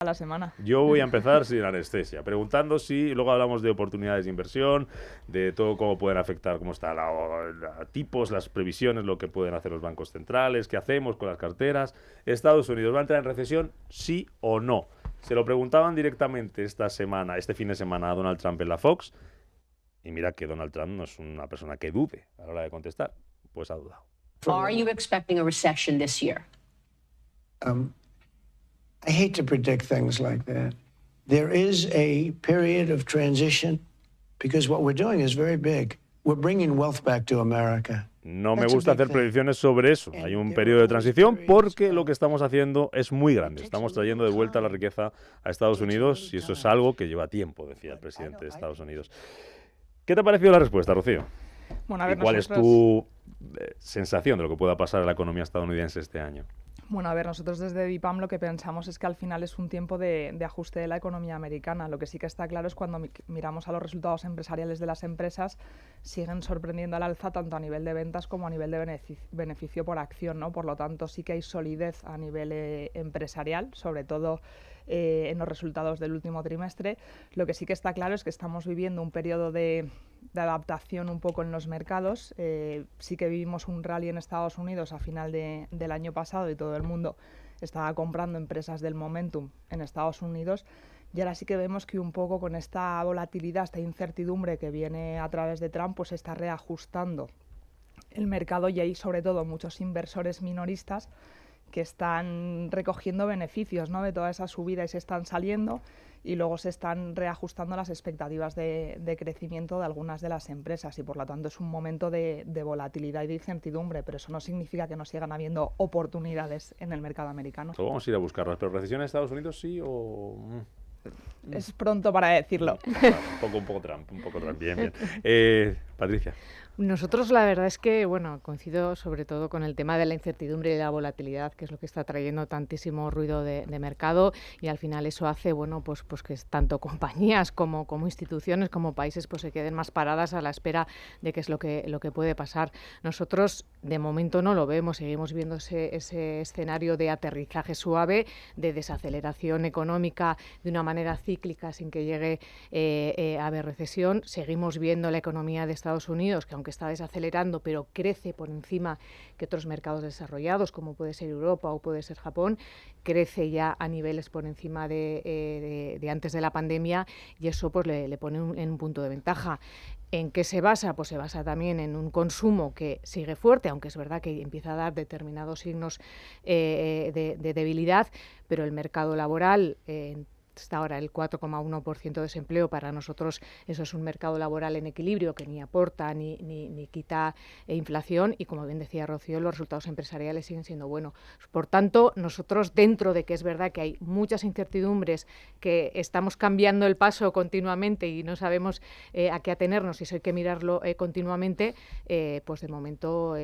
a la semana. Yo voy a empezar sin anestesia, preguntando si, luego hablamos de oportunidades de inversión, de todo cómo pueden afectar, cómo está la tipos, las previsiones, lo que pueden hacer los bancos centrales, qué hacemos con las carteras. ¿Estados Unidos va a entrar en recesión, sí o no? Se lo preguntaban directamente este fin de semana a Donald Trump en la Fox, y mira que Donald Trump no es una persona que dude a la hora de contestar, pues ha dudado. Are you expecting a recession this year? I hate to predict things like that. There is a period of transition because what we're doing is very big. We're bringing wealth back to America. No me gusta hacer predicciones sobre eso. Hay un periodo de transición porque lo que estamos haciendo es muy grande. Estamos trayendo de vuelta la riqueza a Estados Unidos y eso es algo que lleva tiempo, decía el presidente de Estados Unidos. ¿Qué te ha parecido la respuesta, Rocío? Bueno, a ver, ¿Y cuál es tu sensación de lo que pueda pasar en la economía estadounidense este año? Bueno, a ver, nosotros desde BIPAM lo que pensamos es que al final es un tiempo de ajuste de la economía americana. Lo que sí que está claro es cuando miramos a los resultados empresariales de las empresas, siguen sorprendiendo al alza tanto a nivel de ventas como a nivel de beneficio por acción, ¿no? Por lo tanto, sí que hay solidez a nivel empresarial, sobre todo en los resultados del último trimestre. Lo que sí que está claro es que estamos viviendo un periodo de adaptación un poco en los mercados. Sí que vivimos un rally en Estados Unidos a final del año pasado y todo el mundo estaba comprando empresas del momentum en Estados Unidos, y ahora sí que vemos que un poco con esta volatilidad, esta incertidumbre que viene a través de Trump, pues se está reajustando el mercado y hay sobre todo muchos inversores minoristas que están recogiendo beneficios, ¿no?, de toda esa subida y se están saliendo, y luego se están reajustando las expectativas de crecimiento de algunas de las empresas y por lo tanto es un momento de volatilidad y de incertidumbre, pero eso no significa que no sigan habiendo oportunidades en el mercado americano. Vamos a ir a buscarlas, pero ¿recesión en Estados Unidos sí o...? Es pronto para decirlo. Un poco Trump, bien. Patricia. Nosotros la verdad es que, bueno, coincido sobre todo con el tema de la incertidumbre y la volatilidad, que es lo que está trayendo tantísimo ruido de mercado, y al final eso hace, bueno, pues que tanto compañías como instituciones, como países, pues se queden más paradas a la espera de qué es lo que puede pasar. Nosotros de momento no lo vemos, seguimos viendo ese escenario de aterrizaje suave, de desaceleración económica de una manera cíclica sin que llegue a haber recesión. Seguimos viendo la economía de Estados Unidos, que aunque está desacelerando, pero crece por encima que otros mercados desarrollados, como puede ser Europa o puede ser Japón, crece ya a niveles por encima de antes de la pandemia, y eso pues le pone en un punto de ventaja. ¿En qué se basa? Pues se basa también en un consumo que sigue fuerte, aunque es verdad que empieza a dar determinados signos de debilidad, pero el mercado laboral está ahora el 4,1% de desempleo. Para nosotros eso es un mercado laboral en equilibrio que ni aporta ni quita inflación, y como bien decía Rocío, los resultados empresariales siguen siendo buenos. Por tanto, nosotros, dentro de que es verdad que hay muchas incertidiumbres, que estamos cambiando el paso continuamente y no sabemos a qué atenernos y eso hay que mirarlo continuamente, pues de momento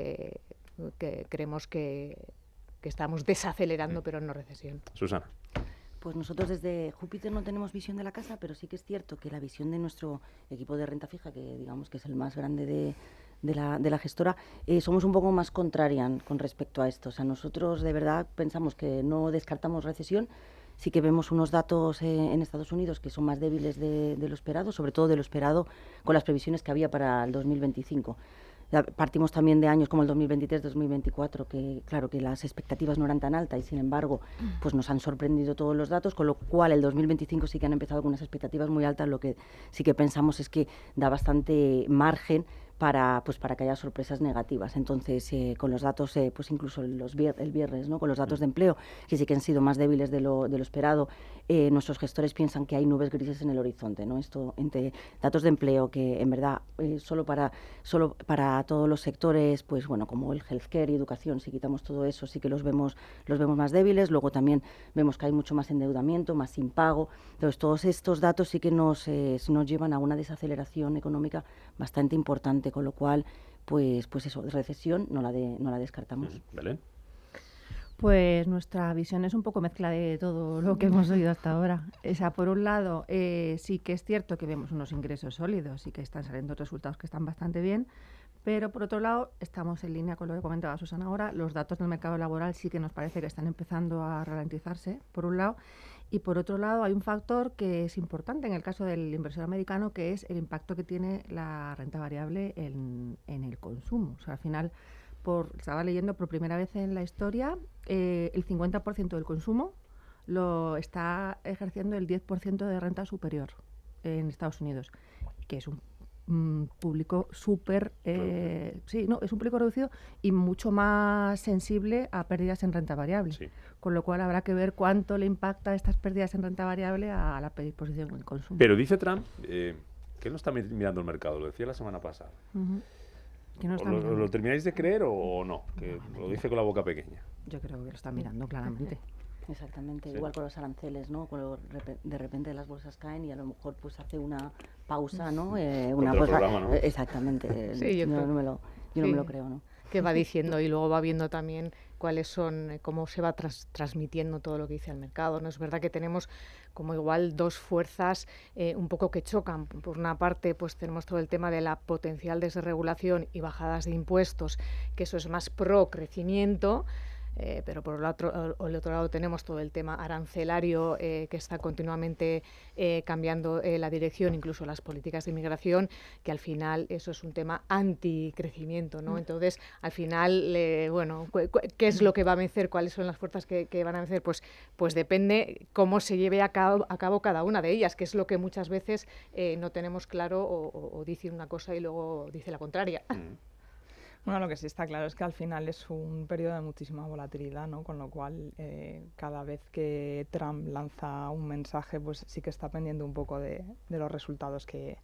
creemos que estamos desacelerando, pero no recesión. Susana. Pues nosotros desde Júpiter no tenemos visión de la casa, pero sí que es cierto que la visión de nuestro equipo de renta fija, que digamos que es el más grande de la gestora, somos un poco más contrarian con respecto a esto. O sea, nosotros de verdad pensamos que no descartamos recesión. Sí que vemos unos datos en Estados Unidos que son más débiles de lo esperado, sobre todo de lo esperado con las previsiones que había para el 2025. Partimos también de años como el 2023-2024, que claro que las expectativas no eran tan altas y sin embargo pues nos han sorprendido todos los datos, con lo cual el 2025 sí que han empezado con unas expectativas muy altas. Lo que sí que pensamos es que da bastante margen para que haya sorpresas negativas. Entonces, con los datos, pues incluso el viernes, ¿no?, con los datos de empleo, que sí que han sido más débiles de lo esperado, nuestros gestores piensan que hay nubes grises en el horizonte, ¿no? Esto, entre datos de empleo que en verdad solo para todos los sectores, pues bueno, como el healthcare y educación, si quitamos todo eso, sí que los vemos más débiles. Luego también vemos que hay mucho más endeudamiento, más impago. Entonces, todos estos datos sí que nos llevan a una desaceleración económica bastante importante, con lo cual, pues eso, recesión no la descartamos. ¿Belén? Pues nuestra visión es un poco mezcla de todo lo que hemos oído hasta ahora. O sea, por un lado, sí que es cierto que vemos unos ingresos sólidos y que están saliendo resultados que están bastante bien, pero por otro lado, estamos en línea con lo que comentaba Susana ahora. Los datos del mercado laboral sí que nos parece que están empezando a ralentizarse, por un lado, Y por otro lado, hay un factor que es importante en el caso del inversor americano, que es el impacto que tiene la renta variable en el consumo. O sea, al final, estaba leyendo por primera vez en la historia, el 50% del consumo lo está ejerciendo el 10% de renta superior en Estados Unidos, que es un público súper, sí, no, es un público reducido y mucho más sensible a pérdidas en renta variable. Sí. Con lo cual habrá que ver cuánto le impacta estas pérdidas en renta variable a la predisposición del consumo. Pero dice Trump que él no está mirando el mercado, lo decía la semana pasada. Que no está ¿Lo termináis de creer o no? Que lo dice con la boca pequeña. Yo creo que lo está mirando claramente. Exactamente, Sí. igual con los aranceles, ¿no? De repente las bolsas caen y a lo mejor pues hace una pausa, ¿no? Una Contra el pausa. programa, ¿no? Exactamente. Sí, yo no me lo sí. creo, ¿no? Que va diciendo y luego va viendo también cuáles son, cómo se va transmitiendo todo lo que dice el mercado. No es verdad que tenemos como igual dos fuerzas un poco que chocan. Por una parte, pues tenemos todo el tema de la potencial desregulación y bajadas de impuestos, que eso es más pro crecimiento. Pero por el otro lado tenemos todo el tema arancelario que está continuamente cambiando la dirección, incluso las políticas de inmigración, que al final eso es un tema anticrecimiento, ¿no? Entonces, al final, bueno, ¿qué es lo que va a vencer? ¿Cuáles son las fuerzas que van a vencer? Pues depende cómo se lleve a cabo cada una de ellas, que es lo que muchas veces no tenemos claro o dice una cosa y luego dice la contraria. Bueno, lo que sí está claro es que al final es un periodo de muchísima volatilidad, ¿no? Con lo cual, cada vez que Trump lanza un mensaje, pues sí que está pendiente un poco de los resultados que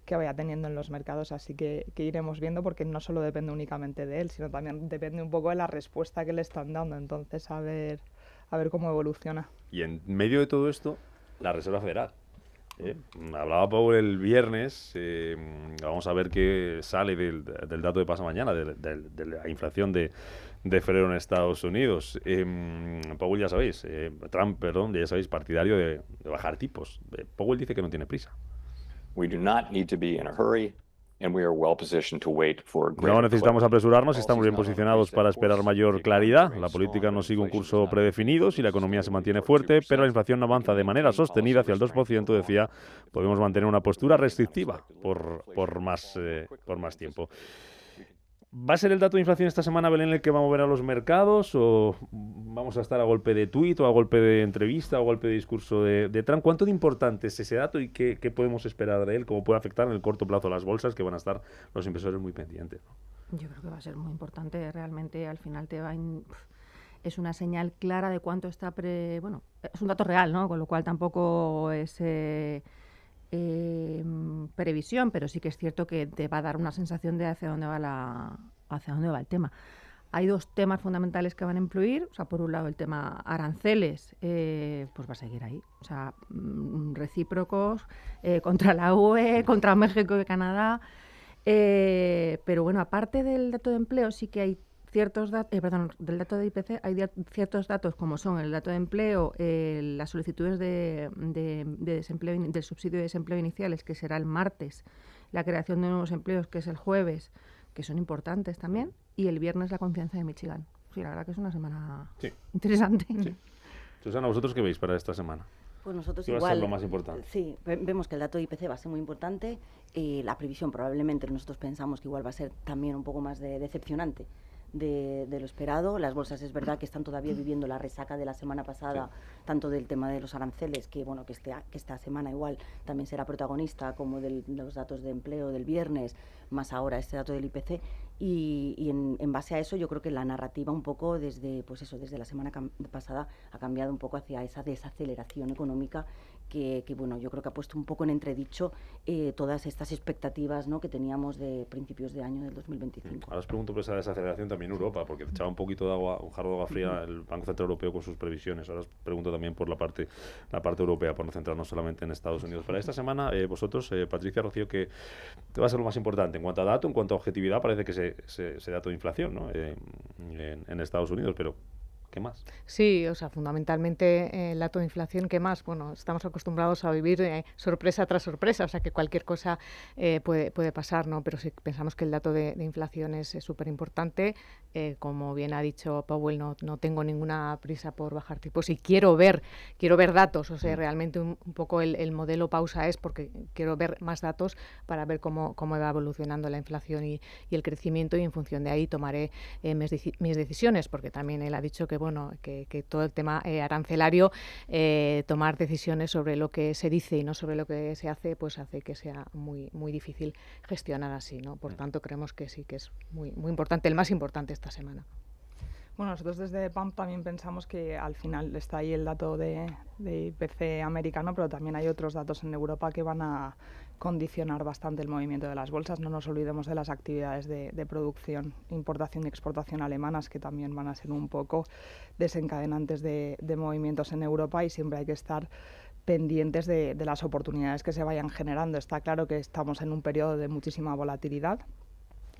vaya teniendo en los mercados. Así que iremos viendo, porque no solo depende únicamente de él, sino también depende un poco de la respuesta que le están dando. Entonces, a ver cómo evoluciona. Y en medio de todo esto, la Reserva Federal. Hablaba Powell el viernes, vamos a ver qué sale del dato de pasado mañana, de la inflación de febrero en Estados Unidos. Powell, ya sabéis, Trump, ya sabéis, partidario de bajar tipos. Powell dice que no tiene prisa. We do not need to be in a hurry. And we are well positioned to wait for No necesitamos apresurarnos, estamos bien posicionados para esperar mayor claridad. La política no sigue un curso predefinido, si la economía se mantiene fuerte, pero la inflación no avanza de manera sostenida hacia el 2%, decía, podemos mantener una postura restrictiva por más tiempo. ¿Va a ser el dato de inflación esta semana, Belén, el que va a mover a los mercados? ¿O vamos a estar a golpe de tuit, o a golpe de entrevista, o a golpe de discurso de Trump? ¿Cuánto de importante es ese dato y qué podemos esperar de él? ¿Cómo puede afectar en el corto plazo a las bolsas, que van a estar los inversores muy pendientes, ¿no? Yo creo que va a ser muy importante. Realmente al final es una señal clara de cuánto está bueno, es un dato real, ¿no? Con lo cual tampoco es previsión, pero sí que es cierto que te va a dar una sensación de hacia dónde va el tema. Hay dos temas fundamentales que van a influir. O sea, por un lado el tema aranceles, pues va a seguir ahí. O sea, recíprocos contra la UE, contra México y Canadá. Pero bueno, aparte del dato de empleo, sí que hay ciertos datos, del dato de IPC, hay ciertos datos como son el dato de empleo, las solicitudes de desempleo, del subsidio de desempleo iniciales, que será el martes, la creación de nuevos empleos, que es el jueves, que son importantes también, y el viernes la confianza de Michigan. Sí, la verdad que es una semana interesante. Sí. Susana, ¿vosotros qué veis para esta semana? Pues nosotros ¿Qué va igual, a ser lo más importante? Sí, vemos que el dato de IPC va a ser muy importante. La previsión probablemente nosotros pensamos que igual va a ser también un poco más decepcionante de lo esperado. Las bolsas es verdad que están todavía viviendo la resaca de la semana pasada, tanto del tema de los aranceles, que bueno, que esta semana igual también será protagonista, como de los datos de empleo del viernes, más ahora este dato del IPC. Y en base a eso yo creo que la narrativa un poco desde la semana pasada ha cambiado un poco hacia esa desaceleración económica que bueno, yo creo que ha puesto un poco en entredicho todas estas expectativas, ¿no?, que teníamos de principios de año del 2025. Ahora os pregunto por esa desaceleración también en Europa, porque echaba un poquito de agua, un jarro de agua fría el Banco Central Europeo con sus previsiones. Ahora os pregunto también por la parte europea, por no centrarnos solamente en Estados Unidos. Para esta semana, vosotros, Patricia, Rocío, ¿qué va a ser lo más importante? En cuanto a dato, en cuanto a objetividad, parece que ese dato de inflación, ¿no?, en Estados Unidos, pero ¿Qué más? Sí, o sea, fundamentalmente el dato de inflación, ¿qué más? Bueno, estamos acostumbrados a vivir sorpresa tras sorpresa, o sea, que cualquier cosa puede pasar, ¿no? Pero sí pensamos que el dato de inflación es súper importante. Como bien ha dicho Powell, no tengo ninguna prisa por bajar tipos y quiero ver datos, o sea, realmente un poco el modelo pausa es porque quiero ver más datos para ver cómo va evolucionando la inflación y el crecimiento, y en función de ahí tomaré mis decisiones, porque también él ha dicho que bueno, que todo el tema arancelario, tomar decisiones sobre lo que se dice y no sobre lo que se hace, pues hace que sea muy difícil gestionar así, ¿no? Por tanto, creemos que sí que es muy importante, el más importante esta semana. Bueno, nosotros desde PAM también pensamos que al final está ahí el dato de IPC americano, pero también hay otros datos en Europa que van a condicionar bastante el movimiento de las bolsas. No nos olvidemos de las actividades de producción, importación y exportación alemanas, que también van a ser un poco desencadenantes de movimientos en Europa, y siempre hay que estar pendientes de las oportunidades que se vayan generando. Está claro que estamos en un periodo de muchísima volatilidad,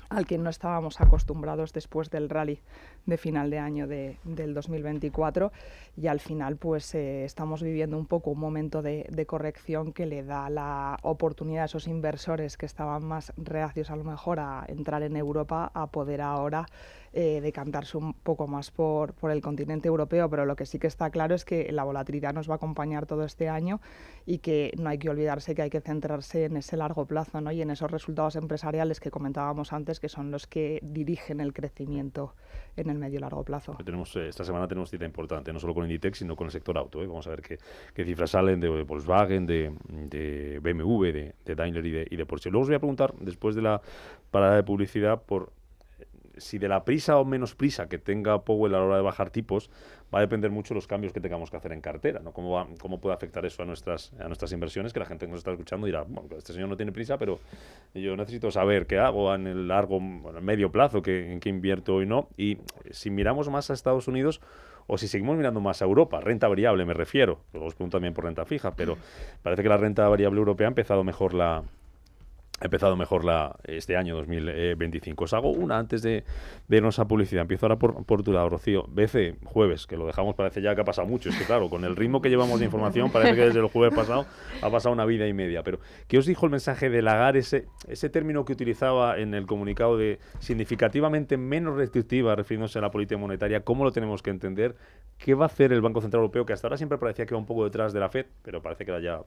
al que no estábamos acostumbrados después del rally de final de año del 2024, y al final pues estamos viviendo un poco un momento de corrección que le da la oportunidad a esos inversores que estaban más reacios a lo mejor a entrar en Europa a poder ahora decantarse un poco más por el continente europeo. Pero lo que sí que está claro es que la volatilidad nos va a acompañar todo este año, y que no hay que olvidarse que hay que centrarse en ese largo plazo, ¿no? Y en esos resultados empresariales que comentábamos antes, que son los que dirigen el crecimiento en el medio y largo plazo. Esta semana tenemos cita importante, no solo con Inditex, sino con el sector auto. Vamos a ver qué cifras salen de Volkswagen, de BMW, de Daimler y de Porsche. Luego os voy a preguntar, después de la parada de publicidad, por si de la prisa o menos prisa que tenga Powell a la hora de bajar tipos va a depender mucho de los cambios que tengamos que hacer en cartera, ¿no? ¿Cómo puede afectar eso a nuestras inversiones? Que la gente que nos está escuchando dirá, bueno, este señor no tiene prisa, pero yo necesito saber qué hago en el medio plazo, en qué invierto hoy, no. Y si miramos más a Estados Unidos, o si seguimos mirando más a Europa, renta variable me refiero, luego os pregunto también por renta fija, pero parece que la renta variable europea ha empezado mejor este año 2025. Os hago una antes de irnos a publicidad. Empiezo ahora por tu lado, Rocío. BCE, jueves, que lo dejamos, parece ya que ha pasado mucho. Es que claro, con el ritmo que llevamos de información, parece que desde el jueves pasado ha pasado una vida y media. Pero, ¿qué os dijo el mensaje de Lagarde, ese término que utilizaba en el comunicado de significativamente menos restrictiva, refiriéndose a la política monetaria? ¿Cómo lo tenemos que entender? ¿Qué va a hacer el Banco Central Europeo, que hasta ahora siempre parecía que iba un poco detrás de la FED, pero parece que ya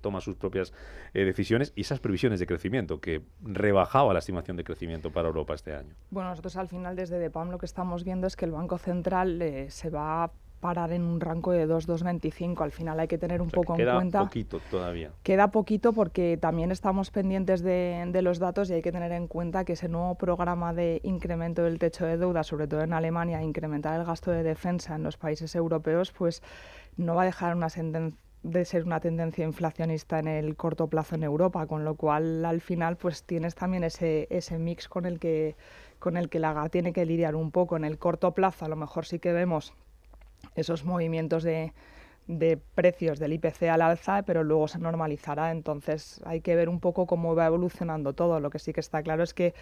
toma sus propias decisiones, y esas previsiones de crecimiento, que rebajaba la estimación de crecimiento para Europa este año? Bueno, nosotros al final desde DEPAM lo que estamos viendo es que el Banco Central se va a parar en un rango de 2,25. Al final hay que tener un poco en cuenta. Queda poquito todavía. Queda poquito, porque también estamos pendientes de los datos, y hay que tener en cuenta que ese nuevo programa de incremento del techo de deuda, sobre todo en Alemania, incrementar el gasto de defensa en los países europeos, pues no va a dejar de ser una tendencia inflacionista en el corto plazo en Europa, con lo cual al final pues tienes también ese mix con el que Lagarde tiene que lidiar un poco. En el corto plazo a lo mejor sí que vemos esos movimientos de precios del IPC al alza, pero luego se normalizará. Entonces hay que ver un poco cómo va evolucionando todo. Lo que sí que está claro es que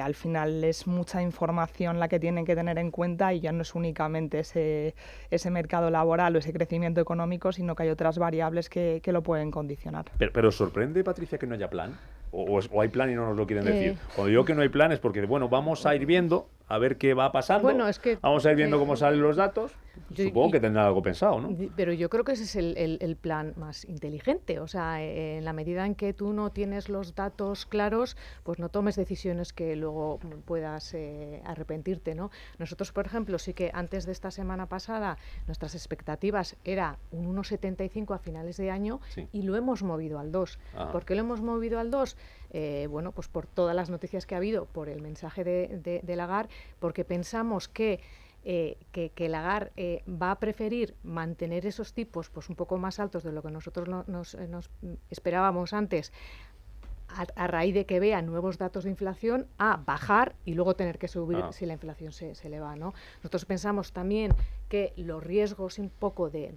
al final es mucha información la que tienen que tener en cuenta, y ya no es únicamente ese mercado laboral o ese crecimiento económico, sino que hay otras variables que lo pueden condicionar. Pero ¿sorprende, Patricia, que no haya plan? ¿O hay plan y no nos lo quieren decir? Cuando digo que no hay plan es porque, bueno, vamos a ir viendo a ver qué va pasando. Bueno, es que, vamos a ir viendo cómo salen los datos. Supongo que tendrán algo pensado, ¿no? Pero yo creo que ese es el plan más inteligente. O sea, en la medida en que tú no tienes los datos claros, pues no tomes decisiones que luego puedas arrepentirte, ¿no? Nosotros, por ejemplo, sí que antes de esta semana pasada nuestras expectativas era un 1,75 a finales de año, sí, y lo hemos movido al 2. ¿Por qué lo hemos movido al 2? Bueno, pues por todas las noticias que ha habido, por el mensaje de Lagarde, porque pensamos que Lagarde va a preferir mantener esos tipos pues un poco más altos de lo que nosotros nos esperábamos antes, a raíz de que vea nuevos datos de inflación, a bajar y luego tener que subir si la inflación se eleva, ¿no? Nosotros pensamos también que los riesgos un poco de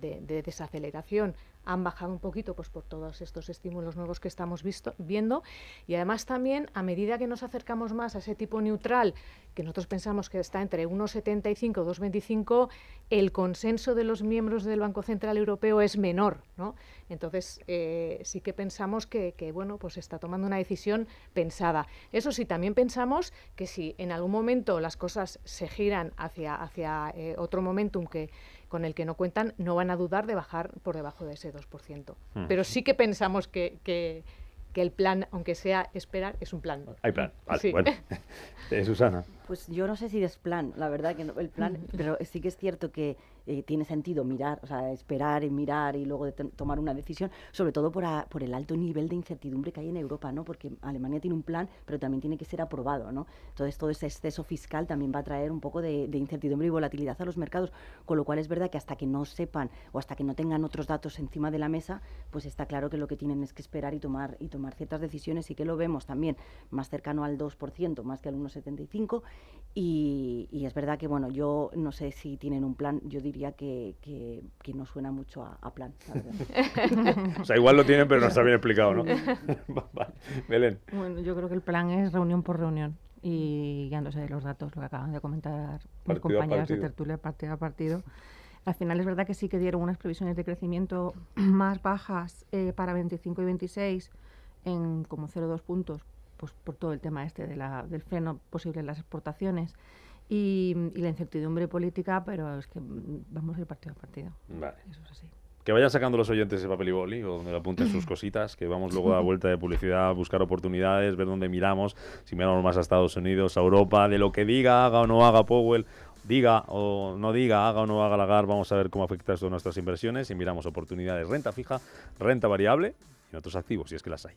desaceleración han bajado un poquito pues por todos estos estímulos nuevos que estamos viendo, y además también a medida que nos acercamos más a ese tipo neutral, que nosotros pensamos que está entre 1,75 y 2,25, el consenso de los miembros del Banco Central Europeo es menor, ¿no? Entonces sí que pensamos que bueno, pues está tomando una decisión pensada. Eso sí, también pensamos que si en algún momento las cosas se giran hacia otro momentum con el que no cuentan, no van a dudar de bajar por debajo de ese 2%. Pero sí que pensamos que el plan, aunque sea esperar, es un plan. Hay plan, vale, Sí. bueno. Susana. Pues yo no sé si es plan, la verdad que no, el plan, pero sí que es cierto que tiene sentido mirar, o sea, esperar y mirar y luego tomar una decisión, sobre todo por el alto nivel de incertidumbre que hay en Europa, ¿no? Porque Alemania tiene un plan, pero también tiene que ser aprobado, ¿no? Entonces todo ese exceso fiscal también va a traer un poco de incertidumbre y volatilidad a los mercados, con lo cual es verdad que hasta que no sepan o hasta que no tengan otros datos encima de la mesa, pues está claro que lo que tienen es que esperar y tomar ciertas decisiones, y que lo vemos también más cercano al 2%, más que al 1,75%. Y es verdad que, bueno, yo no sé si tienen un plan, yo diría que no suena mucho a plan, la verdad. O sea, igual lo tienen, pero no está bien explicado, ¿no? Vale. Belén. Bueno, yo creo que el plan es reunión por reunión y guiándose de los datos, lo que acaban de comentar mis compañeras de tertulia, partido a partido. Al final es verdad que sí que dieron unas previsiones de crecimiento más bajas para 25 y 26 en como 0,2 puntos, pues por todo el tema del freno posible en las exportaciones y la incertidumbre política, pero es que vamos a ir partido a partido. Vale. Eso es así. Que vayan sacando los oyentes ese papel y boli, o donde le apunten sus cositas, que vamos luego a la vuelta de publicidad, a buscar oportunidades, ver dónde miramos, si miramos más a Estados Unidos, a Europa, de lo que diga, haga o no haga Powell, diga o no diga, haga o no haga Lagarde, vamos a ver cómo afecta esto a nuestras inversiones y miramos oportunidades, renta fija, renta variable y otros activos, si es que las hay.